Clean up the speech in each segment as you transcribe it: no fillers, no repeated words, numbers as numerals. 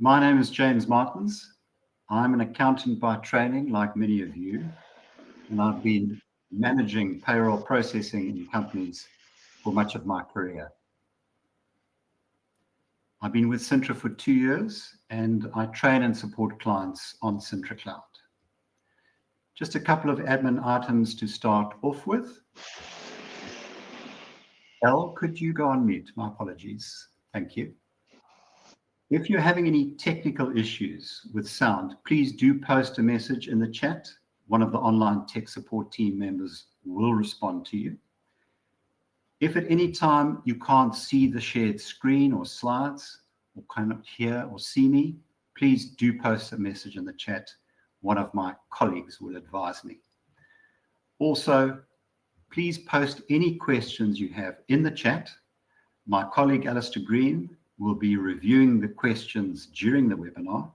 My name is James Martins. I'm an accountant by training, like many of you, and I've been managing payroll processing in companies for much of my career. I've been with Sintra for 2 years, and I train and support clients on Sintra Cloud. Just a couple of admin items to start off with. Elle, could you go on mute? My apologies. Thank you. If you're having any technical issues with sound, please do post a message in the chat. One of the online tech support team members will respond to you. If at any time you can't see the shared screen or slides, or cannot hear or see me, please do post a message in the chat. One of my colleagues will advise me. Also, please post any questions you have in the chat. My colleague Alistair Green will be reviewing the questions during the webinar,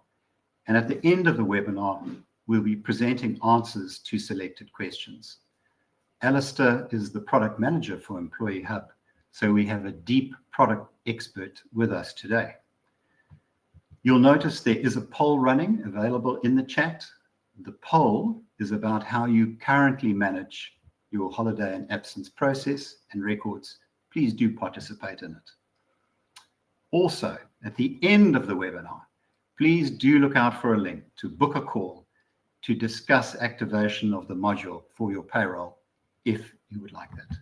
and at the end of the webinar, we'll be presenting answers to selected questions. Alistair is the product manager for Employee Hub, so we have a deep product expert with us today. You'll notice there is a poll running available in the chat. The poll is about how you currently manage your holiday and absence process and records. Please do participate in it. Also, at the end of the webinar, please do look out for a link to book a call to discuss activation of the module for your payroll, if you would like that.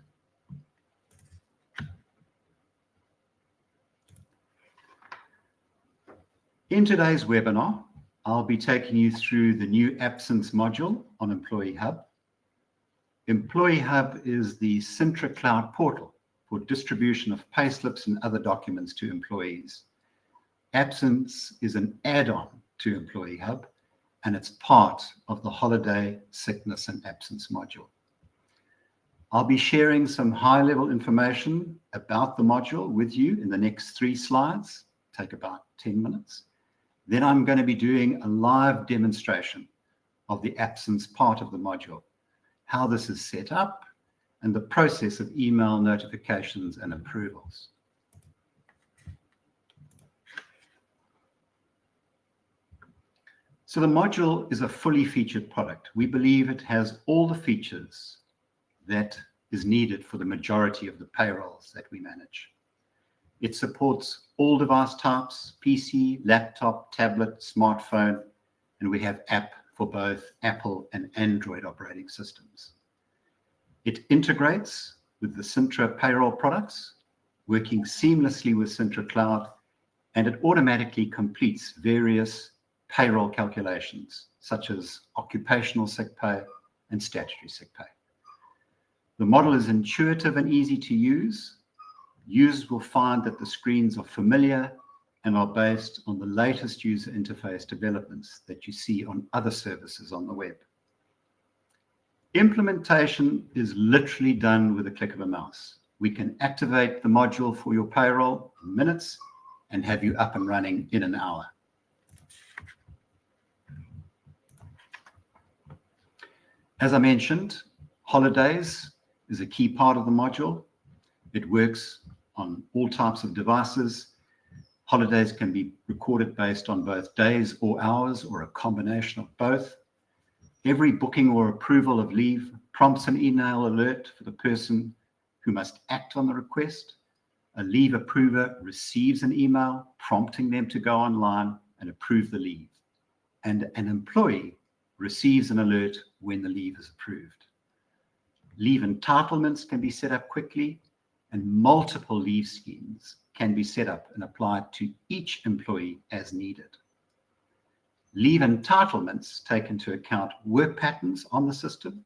In today's webinar, I'll be taking you through the new absence module on Employee Hub. Employee Hub is the Sintra Cloud portal for distribution of payslips and other documents to employees. Absence is an add-on to Employee Hub, and it's part of the holiday, sickness, and absence module. I'll be sharing some high-level information about the module with you in the next 3 slides, take about 10 minutes. Then I'm going to be doing a live demonstration of the absence part of the module, how this is set up, and the process of email notifications and approvals. So the module is a fully featured product. We believe it has all the features that is needed for the majority of the payrolls that we manage. It supports all device types: PC, laptop, tablet, smartphone, and we have app for both Apple and Android operating systems. It integrates with the Sintra payroll products, working seamlessly with Sintra Cloud, and it automatically completes various payroll calculations, such as occupational sick pay and statutory sick pay. The model is intuitive and easy to use. Users will find that the screens are familiar and are based on the latest user interface developments that you see on other services on the web. Implementation is literally done with a click of a mouse. We can activate the module for your payroll in minutes and have you up and running in an hour. As I mentioned, holidays is a key part of the module. It works on all types of devices. Holidays can be recorded based on both days or hours, or a combination of both. Every booking or approval of leave prompts an email alert for the person who must act on the request. A leave approver receives an email prompting them to go online and approve the leave. And an employee receives an alert when the leave is approved. Leave entitlements can be set up quickly, and multiple leave schemes can be set up and applied to each employee as needed. Leave entitlements take into account work patterns on the system,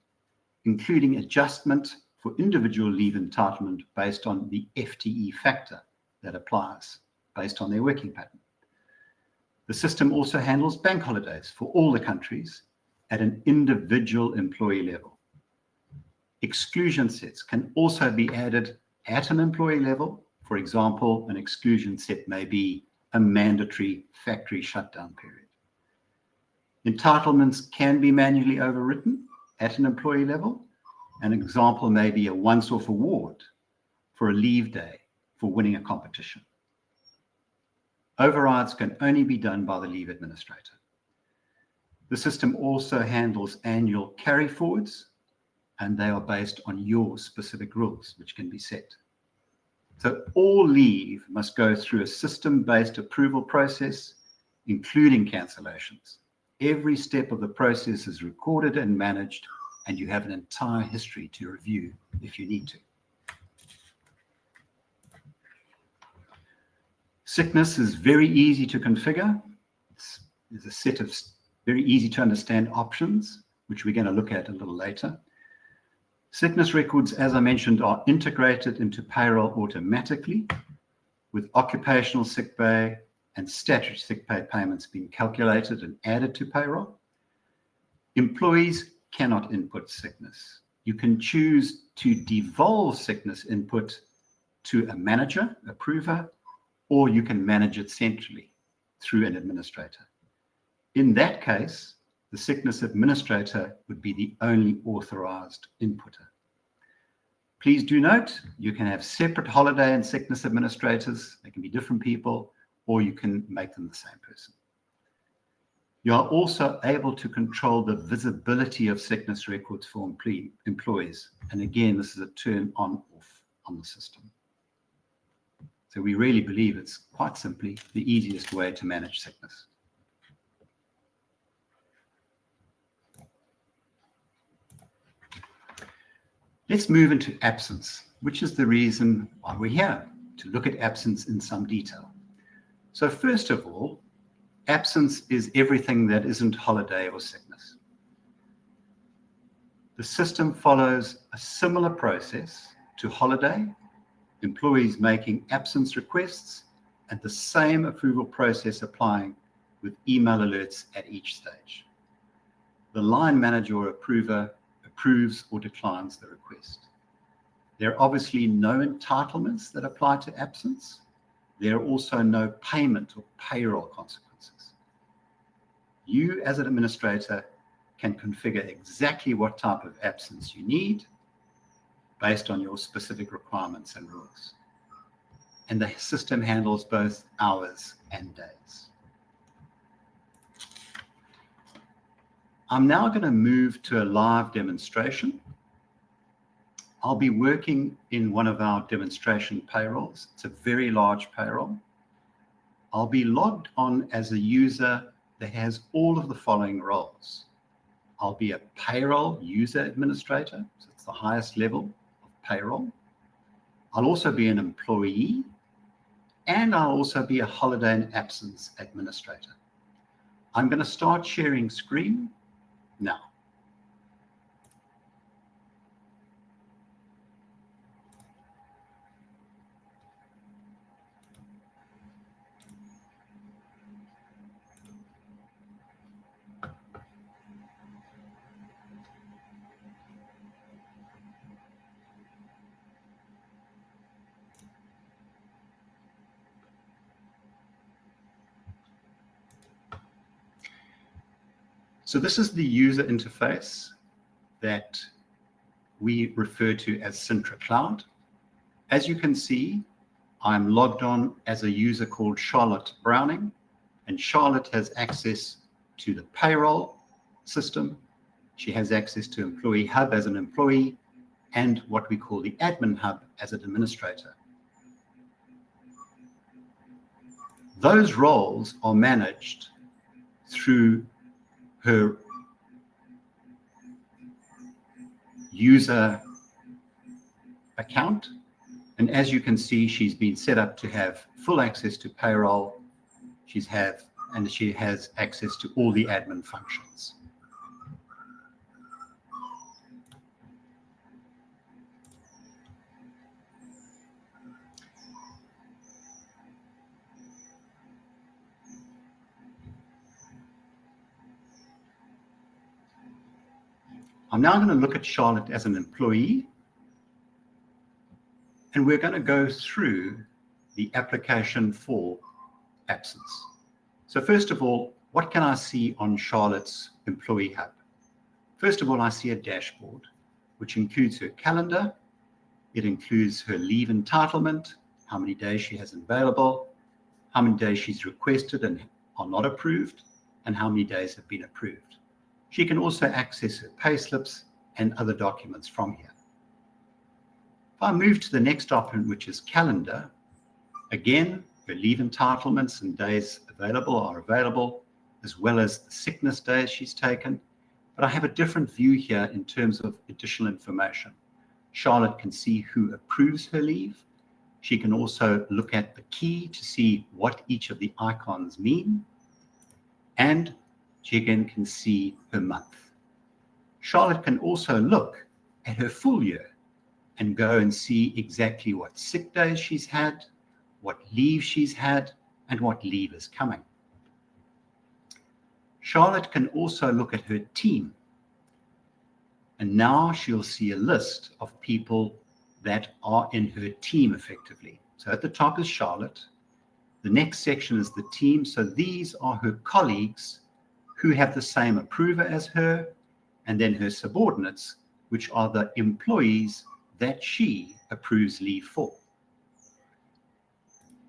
including adjustment for individual leave entitlement based on the FTE factor that applies based on their working pattern. The system also handles bank holidays for all the countries at an individual employee level. Exclusion sets can also be added at an employee level. For example, an exclusion set may be a mandatory factory shutdown period. Entitlements can be manually overwritten at an employee level. An example may be a once-off award for a leave day for winning a competition. Overrides can only be done by the leave administrator. The system also handles annual carry forwards, and they are based on your specific rules, which can be set. So all leave must go through a system-based approval process, including cancellations. Every step of the process is recorded and managed, and you have an entire history to review if you need to. Sickness is very easy to configure. There's a set of very easy to understand options, which we're going to look at a little later. Sickness records, as I mentioned, are integrated into payroll automatically, with occupational sick pay and statutory sick pay payments being calculated and added to payroll. Employees cannot input sickness. You can choose to devolve sickness input to a manager, approver, or you can manage it centrally through an administrator. In that case, the sickness administrator would be the only authorized inputter. Please do note, you can have separate holiday and sickness administrators. They can be different people, or you can make them the same person. You are also able to control the visibility of sickness records for employees. And again, this is a turn on/off on the system. So we really believe it's quite simply the easiest way to manage sickness. Let's move into absence, which is the reason why we're here, to look at absence in some detail. So first of all, absence is everything that isn't holiday or sickness. The system follows a similar process to holiday, employees making absence requests, and the same approval process applying with email alerts at each stage. The line manager or approver approves or declines the request. There are obviously no entitlements that apply to absence. There are also no payment or payroll consequences. You, as an administrator, can configure exactly what type of absence you need based on your specific requirements and rules. And the system handles both hours and days. I'm now going to move to a live demonstration. I'll be working in one of our demonstration payrolls. It's a very large payroll. I'll be logged on as a user that has all of the following roles. I'll be a payroll user administrator, so it's the highest level of payroll. I'll also be an employee, and I'll also be a holiday and absence administrator. I'm going to start sharing screen now. So this is the user interface that we refer to as Sintra Cloud. As you can see, I'm logged on as a user called Charlotte Browning, and Charlotte has access to the payroll system. She has access to Employee Hub as an employee and what we call the Admin Hub as an administrator. Those roles are managed through her user account. And as you can see, she's been set up to have full access to payroll. She has access to all the admin functions. I'm now going to look at Charlotte as an employee, and we're going to go through the application for absence. So first of all, what can I see on Charlotte's Employee Hub? First of all, I see a dashboard, which includes her calendar. It includes her leave entitlement, how many days she has available. how many days she's requested and are not approved, and how many days have been approved. She can also access her payslips and other documents from here. If I move to the next option, which is calendar, again, her leave entitlements and days available are available, as well as the sickness days she's taken. But I have a different view here in terms of additional information. Charlotte can see who approves her leave. She can also look at the key to see what each of the icons mean. And she again can see her month. Charlotte can also look at her full year and go and see exactly what sick days she's had, what leave she's had, and what leave is coming. Charlotte can also look at her team. And now she'll see a list of people that are in her team effectively. So at the top is Charlotte. The next section is the team. So these are her colleagues who have the same approver as her, and then her subordinates, which are the employees that she approves leave for.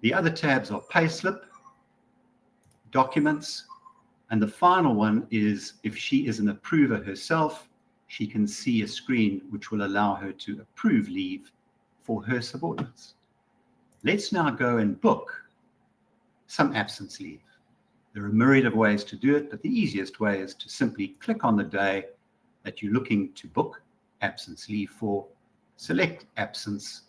The other tabs are payslip, documents, and the final one is if she is an approver herself, she can see a screen which will allow her to approve leave for her subordinates. Let's now go and book some absence leave. There are a myriad of ways to do it, but the easiest way is to simply click on the day that you're looking to book absence leave for, select absence,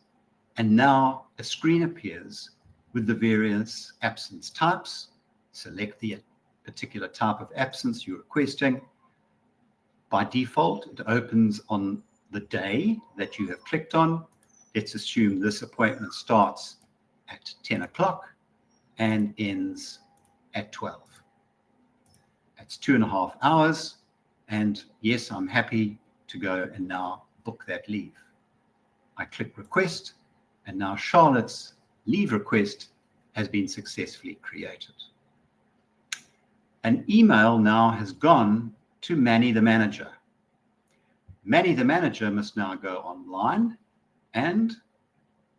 and now a screen appears with the various absence types. Select the particular type of absence you're requesting. By default, it opens on the day that you have clicked on. Let's assume this appointment starts at 10 o'clock and ends at 12. That's 2.5 hours. And yes, I'm happy to go and now book that leave. I click request, and now Charlotte's leave request has been successfully created. An email now has gone to Manny the manager. Manny the manager must now go online, and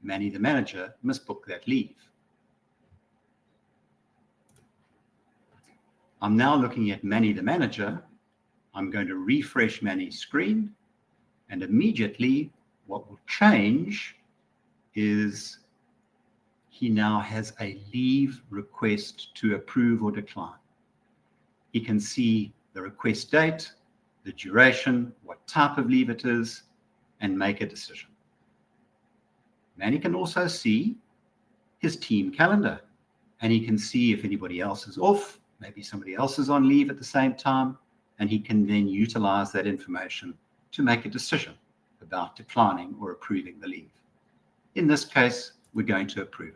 Manny the manager must book that leave. I'm now looking at Manny the manager. I'm going to refresh Manny's screen, and immediately what will change is he now has a leave request to approve or decline. He can see the request date, the duration, what type of leave it is, and make a decision. Manny can also see his team calendar, and he can see if anybody else is off, maybe somebody else is on leave at the same time, and he can then utilize that information to make a decision about declining or approving the leave. In this case, we're going to approve it.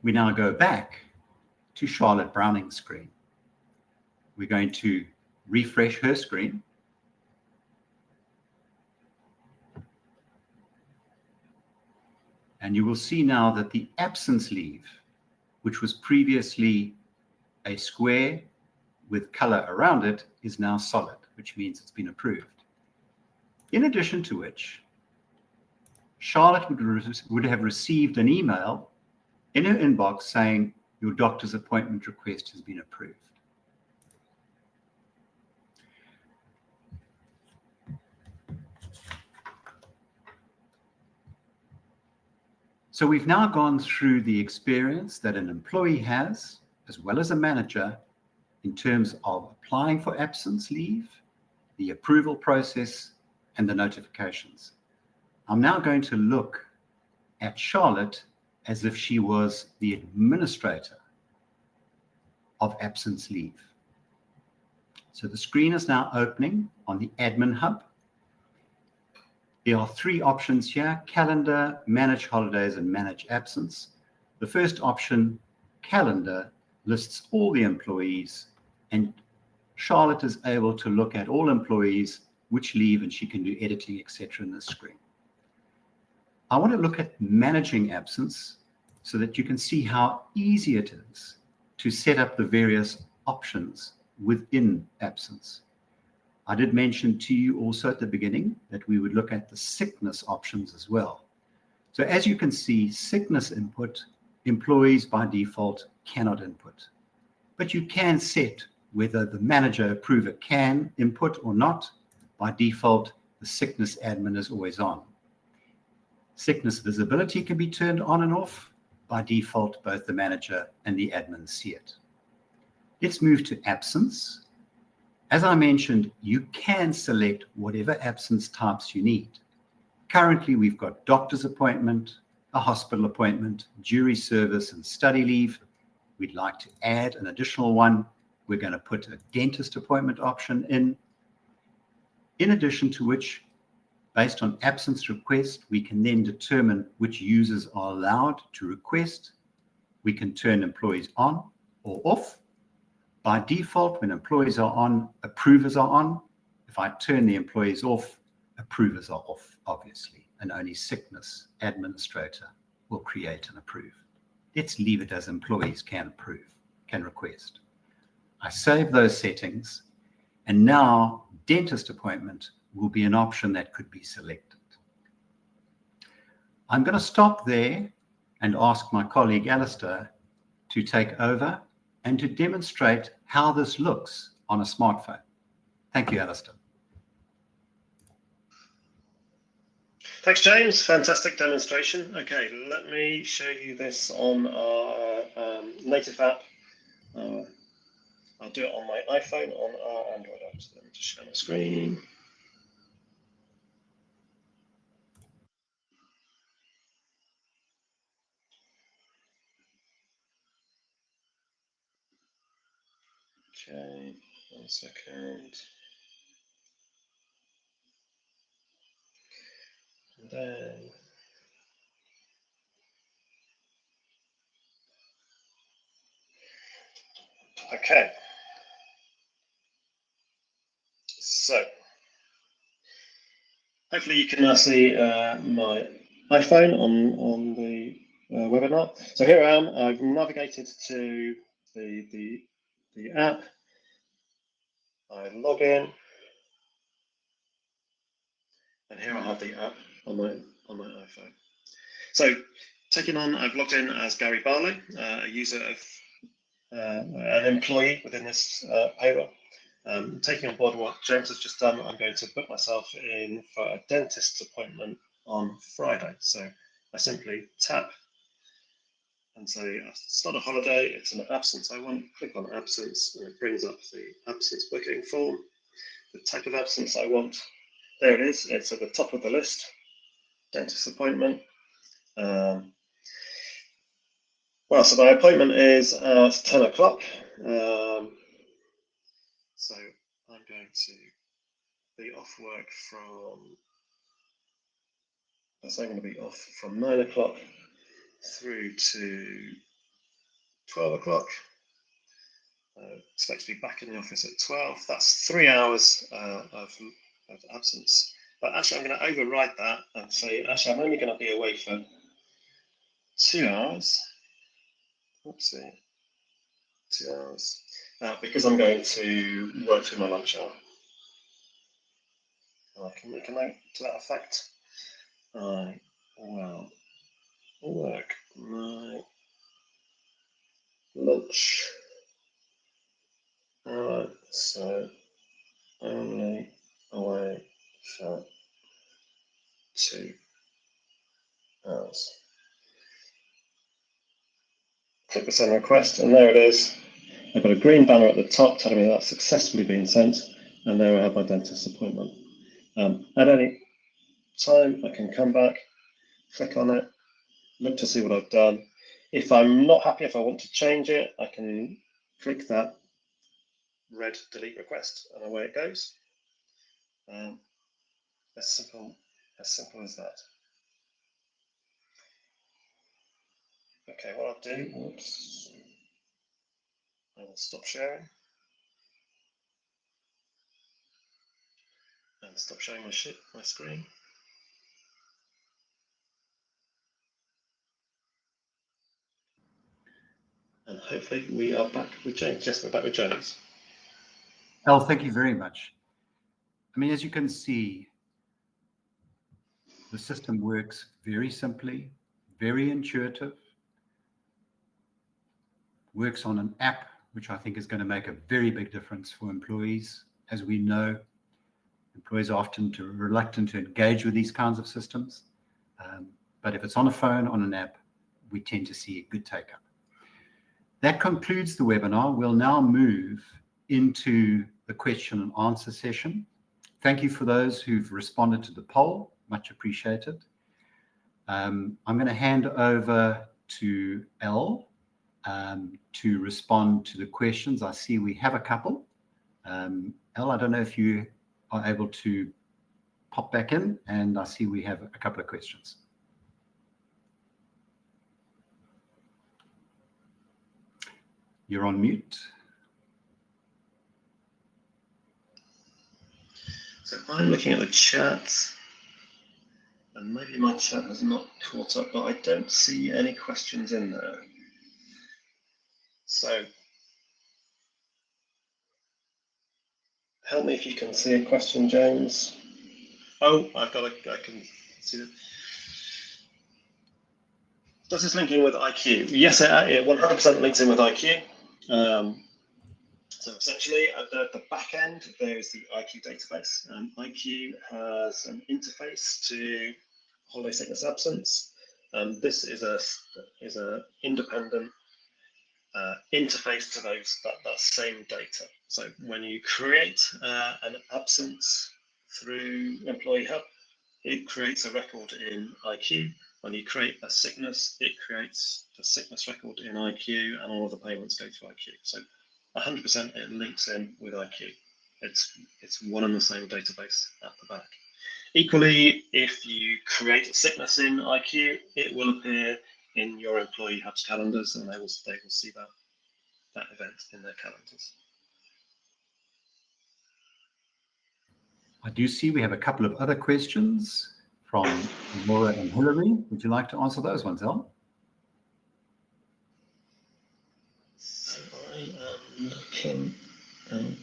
We now go back to Charlotte Browning's screen. We're going to refresh her screen. And you will see now that the absence leave, which was previously a square with color around it, is now solid, which means it's been approved. In addition to which, Charlotte would have received an email in her inbox saying your doctor's appointment request has been approved. So we've now gone through the experience that an employee has, as well as a manager, in terms of applying for absence leave, the approval process, and the notifications. I'm now going to look at Charlotte as if she was the administrator of absence leave. So the screen is now opening on the admin hub. There are 3 options here: calendar, manage holidays, and manage absence. The first option, calendar, lists all the employees, and Charlotte is able to look at all employees, which leave, and she can do editing, etc. in this screen. I want to look at managing absence. so that you can see how easy it is to set up the various options within absence. I did mention to you also at the beginning that we would look at the sickness options as well. So as you can see, sickness input, employees by default cannot input. But you can set whether the manager approver can input or not. By default, the sickness admin is always on. Sickness visibility can be turned on and off. By default, both the manager and the admin see it. Let's move to absence. As I mentioned, you can select whatever absence types you need. Currently, we've got doctor's appointment, a hospital appointment, jury service, and study leave. We'd like to add an additional one. We're going to put a dentist appointment option in addition to which, based on absence request, we can then determine which users are allowed to request. We can turn employees on or off. By default, when employees are on, approvers are on. If I turn the employees off, approvers are off, obviously, and only sickness administrator will create and approve. Let's leave it as employees can approve, can request. I save those settings, and now dentist appointment will be an option that could be selected. I'm going to stop there and ask my colleague Alistair to take over and to demonstrate how this looks on a smartphone. Thank you, Alistair. Thanks, James. Fantastic demonstration. Okay, let me show you this on our native app. I'll do it on my iPhone on our Android app. So let me just share my screen. Okay, 1 second. And then okay. So hopefully you can now see my iPhone on the webinar. So here I am. I've navigated to the app. I log in, and here I have the app on my iPhone. So taking on, I've logged in as Gary Barley, a user of an employee within this payroll. Taking on board what James has just done, I'm going to book myself in for a dentist's appointment on Friday. So I simply tap and say, start a holiday, it's an absence I want, click on absence, and it brings up the absence booking form, the type of absence I want. There it is, it's at the top of the list, dentist appointment. Well, so my appointment is at 10 o'clock. So I'm going to be off work from, I'm going to be off from 9 o'clock through to 12 o'clock. Expect to be back in the office at 12. That's 3 hours of absence. But actually, I'm going to override that and say, actually, I'm only going to be away for 2 hours. Oopsie. 2 hours. Because I'm going to work through my lunch hour. And I can make a note to that effect. I will work my lunch hour, so only away for 2 hours. Click the send request, and there it is. I've got a green banner at the top telling me that's successfully been sent, and there I have my dentist appointment. At any time, I can come back, click on it, look to see what I've done. If I'm not happy, if I want to change it, I can click that red delete request, and away it goes. As simple as that. Okay, what I'll do, oops, I will stop sharing and stop showing my screen. And hopefully we are back with James. Yes, we're back with James. Al, thank you very much. I mean, as you can see, the system works very simply, very intuitive, works on an app, which I think is going to make a very big difference for employees. As we know, employees are often reluctant to engage with these kinds of systems. But if it's on a phone, on an app, we tend to see a good take-up. That concludes the webinar. We'll now move into the question and answer session. Thank you for those who've responded to the poll. Much appreciated. I'm going to hand over to Elle to respond to the questions. I see we have a couple. Elle, I don't know if you are able to pop back in, and I see we have a couple of questions. You're on mute. So I'm looking at the chat, and maybe my chat has not caught up, but I don't see any questions in there. So help me if you can see a question, James. Oh, I can see it. Does this link in with IQ? Yes, it 100% links in with IQ. So essentially, at the back end, there's the IQ database. IQ has an interface to holiday sickness absence. This is a independent interface to that same data. So when you create an absence through Employee Hub, it creates a record in IQ. When you create a sickness, it creates the sickness record in IQ, and all of the payments go to IQ. So 100% it links in with IQ. It's one and the same database at the back. Equally, if you create a sickness in IQ, it will appear in your Employee Hub's calendars, and they will see that event in their calendars. I do see we have a couple of other questions from Laura and Hillary. Would you like to answer those ones, Elle? So I am looking, and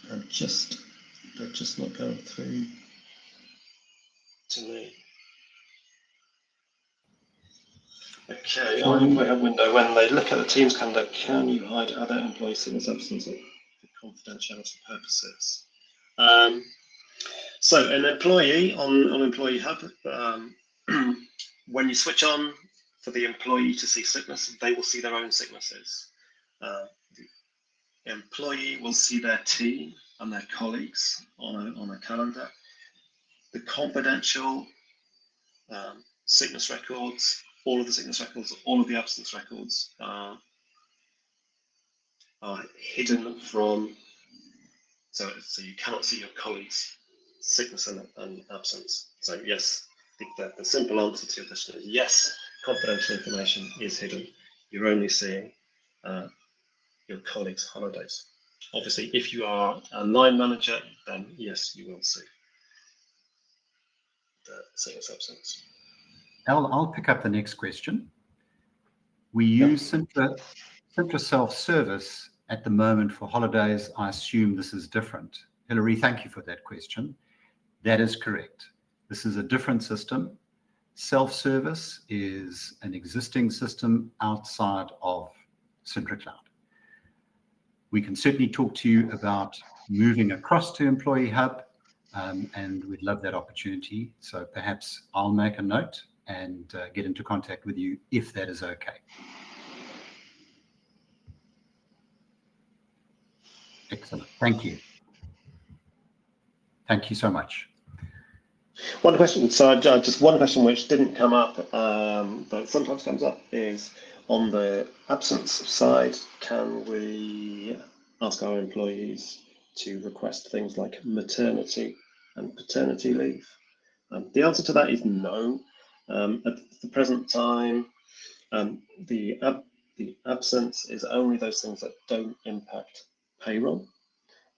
they're just not going through to me. Okay, on Employee Hub window, when they look at the Teams calendar, can you hide other employee sickness absences for confidentiality purposes? So an employee on Employee Hub, when you switch on for the employee to see sickness, they will see their own sicknesses. The employee will see their team and their colleagues on a calendar. The confidential sickness records, all of the sickness records, all of the absence records are hidden from, so you cannot see your colleagues' sickness and absence. So yes, the simple answer to your question is yes, confidential information is hidden. You're only seeing your colleagues' holidays. Obviously, if you are a line manager, then yes, you will see the sickness absence. I'll pick up the next question. We use Sintra self-service at the moment for holidays. I assume this is different. Hillary, thank you for that question. That is correct. This is a different system. Self-service is an existing system outside of Sintra Cloud. We can certainly talk to you about moving across to Employee Hub, and we'd love that opportunity. So perhaps I'll make a note and get into contact with you if that is okay. Excellent. Thank you. Thank you so much. One question, so just one question which didn't come up, but sometimes comes up, is on the absence side, can we ask our employees to request things like maternity and paternity leave? The answer to that is no. At the present time, the absence is only those things that don't impact payroll,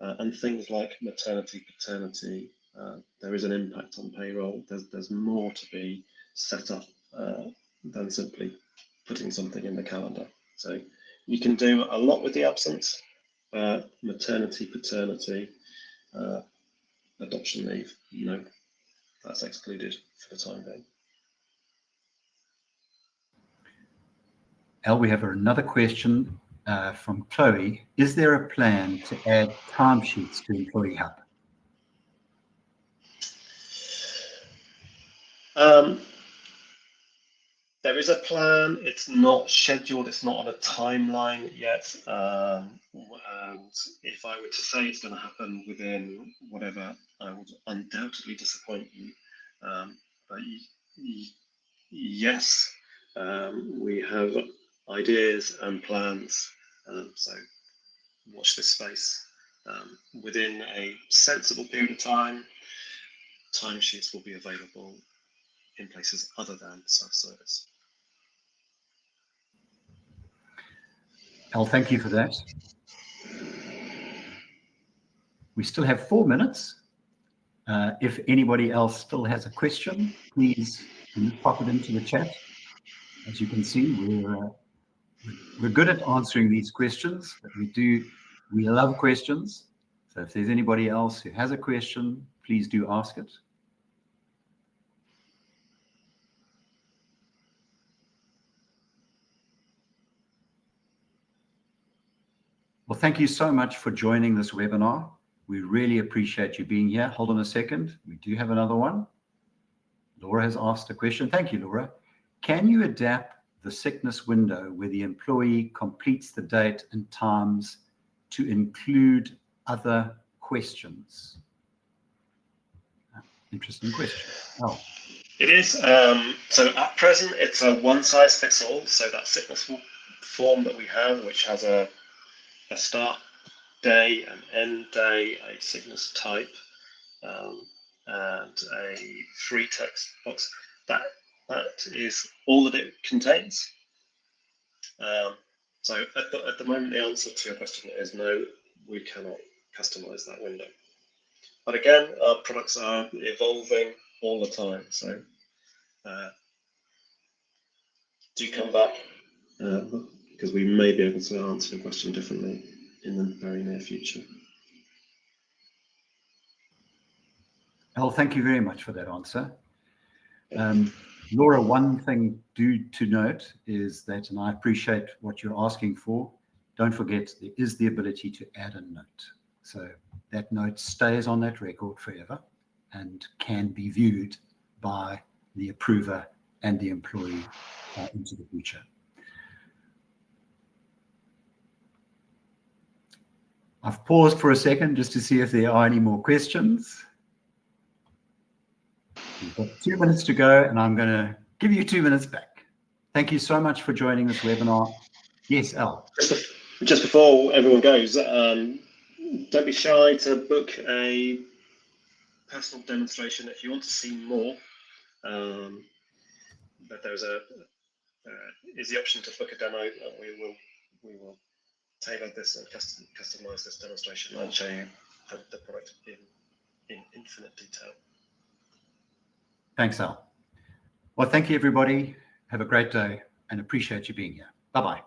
and things like maternity, paternity, there is an impact on payroll. There's more to be set up than simply putting something in the calendar. So You can do a lot with the absence, maternity, paternity, adoption leave, no, that's excluded for the time being. Al, we have another question from Chloe. Is there a plan to add timesheets to Employee Hub? There is a plan. It's not scheduled. It's not on a timeline yet. And if I were to say it's going to happen within whatever, I would undoubtedly disappoint you. But yes, we have ideas and plans. So watch this space. Within a sensible period of time, timesheets will be available in places other than self-service. Al, thank you for that. We still have 4 minutes. If anybody else still has a question, please pop it into the chat. As you can see, we're good at answering these questions, but we love questions. So if there's anybody else who has a question, please do ask it. Well, thank you so much for joining this webinar. We really appreciate you being here. Hold on a second. We do have another one. Laura has asked a question. Thank you, Laura. Can you adapt the sickness window where the employee completes the date and times to include other questions? Interesting question. Oh. It is. So at present, it's a one-size-fits-all. So that sickness form that we have, which has a start day, an end day, a sickness type, and a free text box. That is all that it contains. So at the moment, the answer to your question is no, we cannot customize that window. But again, our products are evolving all the time. So do come back because we may be able to answer your question differently in the very near future. Al, thank you very much for that answer. Laura, one thing to note is that, and I appreciate what you're asking for, don't forget there is the ability to add a note. So that note stays on that record forever and can be viewed by the approver and the employee into the future. I've paused for a second just to see if there are any more questions. We've got 2 minutes to go, and I'm going to give you 2 minutes back. Thank you so much for joining this webinar. Yes, Al. Just before everyone goes, don't be shy to book a personal demonstration if you want to see more. But there's is the option to book a demo. We will tailor this and customize this demonstration and show you the product in infinite detail. Thanks, Al. Well, thank you, everybody. Have a great day and appreciate you being here. Bye-bye.